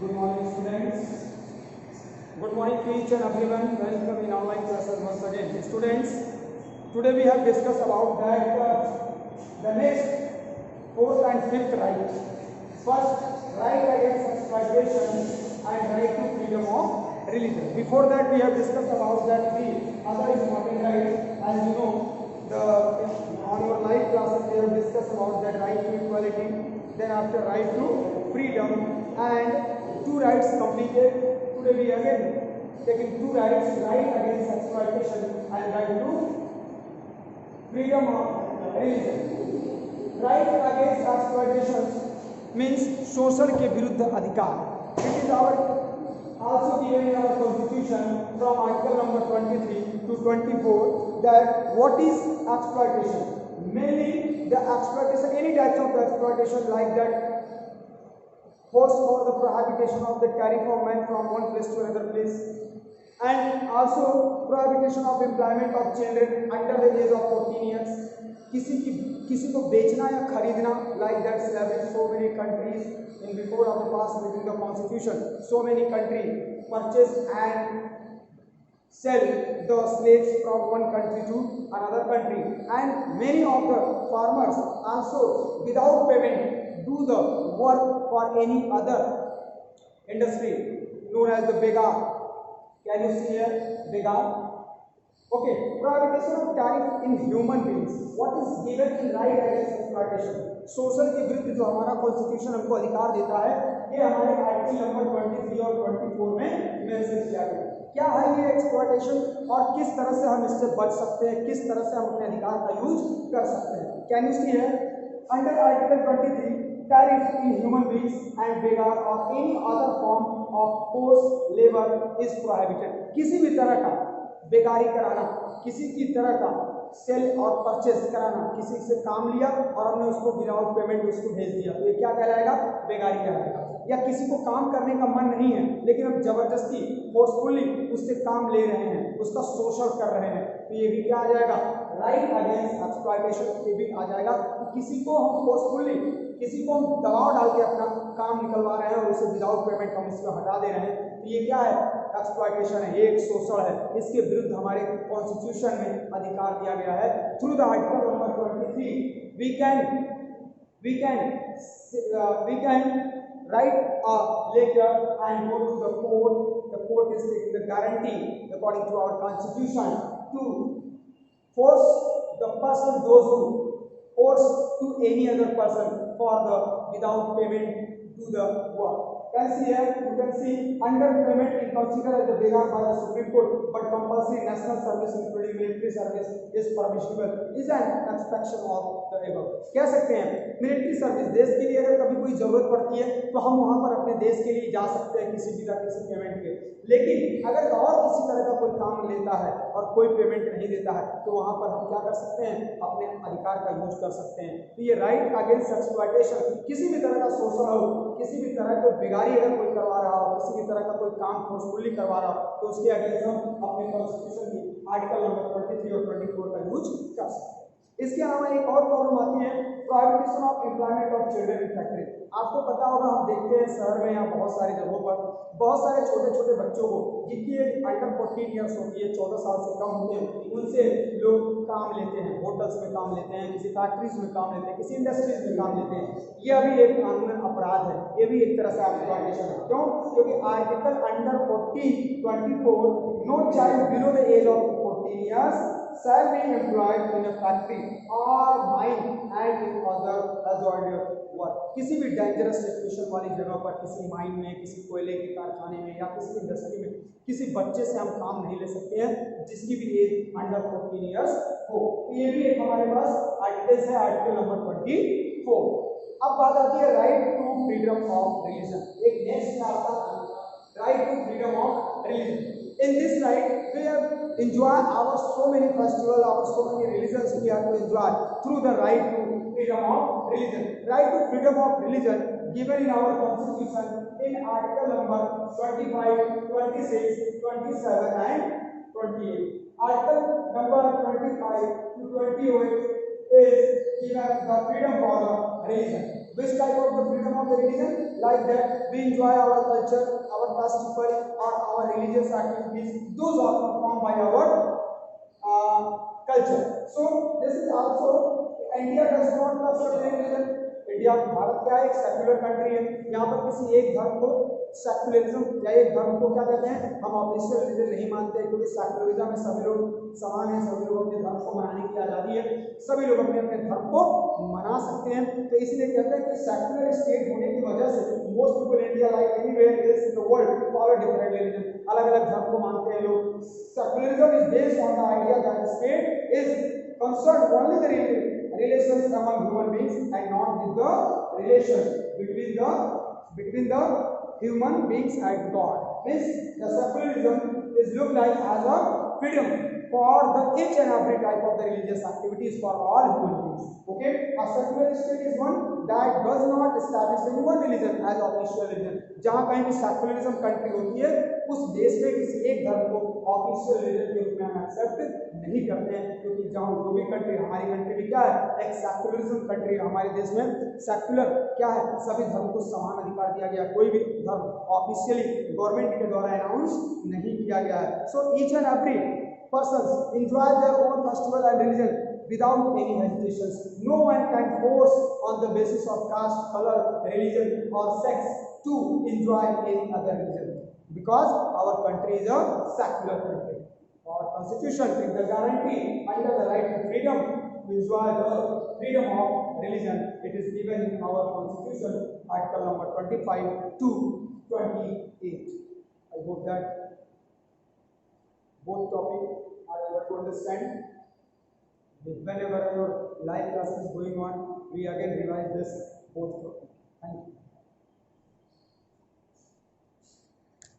Good morning, students. Good morning to each and everyone. Welcome in online classes once again. Students, today we have discussed about that the next fourth and fifth right. First, right against exploitation and right to freedom of religion. Before that, we have discussed about that the other important rights. As you know, on your live classes we have discussed about that right to equality. Then after right to freedom and two rights completed. Today we again taking two rights, right against exploitation and right to freedom of religion. Right against exploitation means शोषण के विरुद्ध अधिकार. It is our also given in our constitution from article number 23 to 24 that what is exploitation? Mainly the exploitation, any types of exploitation like that force for the prohibition of the carrying of man from one place to another place, and also prohibition of employment of children under the age of 14 years. किसी को बेचना या खरीदना like that slavery. So many countries in before of the past within the constitution, so many countries purchase and sell the slaves from one country to another country, and many of the farmers also without payment do the work for any other industry known as the begar. Can you see here begar? Okay, prohibition of tariff in human beings. What is given in right against exploitation? शोषण के विरुद्ध जो हमारा constitution हमको अधिकार देता है, ये हमारे आर्टिकल नंबर 23 और 24 में मेंशन किया गया है. क्या है ये एक्सप्लॉयटेशन और किस तरह से हम इससे बच सकते हैं, किस तरह से हम अपने अधिकार का यूज कर सकते हैं? Can you see here under article 23 tariff in human beings and begar or any other form of forced labor is prohibited. किसी भी तरह का बेकारी कराना, किसी की तरह का सेल और परचेज कराना, किसी से काम लिया और हमने उसको विदाउट पेमेंट उसको भेज दिया, तो ये क्या कहलाएगा? बेकारी कहलाएगा. या किसी को काम करने का मन नहीं है लेकिन हम जबरदस्ती फोर्सफुली उससे काम ले रहे हैं, उसका शोषण कर रहे हैं, तो ये भी क्या आ जाएगा? Right against exploitation. ये भी आ जाएगा कि किसी को हम फोर्सफुली, किसी को हम दबाव डाल के अपना काम निकलवा रहे हैं और उसे विदाउट पेमेंट हम इसको हटा दे रहे हैं, तो ये क्या है? एक्सप्लॉयटेशन है, ये एक शोषण है. इसके विरुद्ध हमारे कॉन्स्टिट्यूशन में अधिकार दिया गया है. Through the article number 23 we can write a letter and go to the court. The court is taking the guarantee according to our constitution to force the person, those who force to any other person for the without payment do the work. Can see here, you can see under payment is considered as the begar by the Supreme Court, but compulsory national service including military service is permissible. Is an exception of the above. कह सकते हैं military service, देश के लिए अगर कभी कोई जरूरत पड़ती है तो हम वहां पर अपने देश के लिए जा सकते हैं किसी भी तरह किसी पेमेंट के. लेकिन अगर और किसी तरह का कोई काम लेता है और कोई पेमेंट नहीं देता है तो वहां पर हम क्या कर सकते हैं? अपने अधिकार का यूज कर सकते हैं. तो ये राइट अगेंस्ट एक्सप्लॉयटेशन, किसी भी तरह का शोषण हो, किसी भी तरह का बेगारी अगर कोई करवा रहा हो, किसी भी तरह का कोई काम फोर्सफुली करवा रहा हो, तो उसके अगेंस्ट हम अपने कॉन्स्टिट्यूशन की आर्टिकल नंबर 23 और 24 का यूज कर सकते हैं. इसके अलावा एक और प्रॉब्लम आती है prohibition of employment of children in factory. आपको पता होगा, हम देखते हैं शहर में या बहुत सारी जगहों पर बहुत सारे छोटे छोटे बच्चों को जिनकी एज अंडर 14 ईयर्स होती है, 14 साल से कम होते हैं, उनसे लोग काम लेते हैं, होटल्स में काम लेते हैं, किसी फैक्ट्रीज में काम लेते हैं, किसी इंडस्ट्रीज में काम लेते हैं. ये अभी एक कानूनन अपराध है, ये भी एक तरह से एक्सप्लॉयटेशन है. क्यों? क्योंकि article under 24 no child below the age of 14 years shall be employed in a factory or mine and in other hazardous work. किसी भी डेंजरस सिचुएशन वाली जगह पर, किसी माइन में, किसी कोयले के कारखाने में या किसी इंडस्ट्री में किसी बच्चे से हम काम नहीं ले सकते हैं जिसकी भी एज अंडर 14 ईयर्स हो. ये भी एक हमारे पास आर्टिकल है, आर्टिकल नंबर 24. अब बात आती है right to freedom of religion. एक नेक्स्ट में आता है right to freedom of religion. In this right, we have enjoyed our so many festivals, our so many religions we have to enjoy through the right to freedom of religion. Right to freedom of religion given in our constitution in article number 25, 26, 27 and 28. Article number 25 to 28 is given the freedom for the religion. Which type of the freedom of the religion? Like that we enjoy our culture, our festival, or our religious activities. Those are performed by our culture. So this is also India does not love certain religion. India Bharat क्या है, एक secular country है। यहाँ पर किसी एक धर्म को सेक्युलरिज्म या एक धर्म को क्या कहते हैं, हम ऑफिशियल रिलीजन नहीं मानते, क्योंकि सेक्युलरिज्म में सभी लोग समान हैं, सभी लोग अपने धर्म को मनाने की आज़ादी है, सभी लोग अपने अपने धर्म को मना सकते हैं। तो इसलिए कहते हैं कि सेक्युलर स्टेट होने की वजह से most people India like anywhere else in the world follow different religion, अलग अलग धर्म को मानते हैं लोग। Secularism is based on the idea that state is concerned only the relations among human beings and not with the relations between the human beings and God. Means the secularism is looked like as a freedom for the each and every type of the religious activities for all human beings. Okay, a secular state is one that does not establish any one religion as official religion. जहाँ कहीं भी secularism country होती है, उस देश में किसी एक धर्म को ऑफिशियल रिलीजन के रूप में हम एक्सेप्ट नहीं करते हैं, क्योंकि जहाँ जो भी कंट्री, हमारी कंट्री भी क्या है, एक सेक्युलरिज्म कंट्री है। हमारे देश में सेक्युलर क्या है, सभी धर्म को समान अधिकार दिया गया, कोई भी धर्म ऑफिशियली गवर्नमेंट के द्वारा अनाउंस नहीं किया गया है। So each and every persons enjoy their own festival and religion without any hesitations. No one can force on the basis of caste, color, religion or sex to enjoy any other religion, because our country is a secular country. Our constitution gives the guarantee under the right to freedom to enjoy the freedom of religion. It is given in our constitution, article number 25 to 28. I hope that both topics are able to understand. Whenever your live class is going on, we again revise this both topic. Thank you.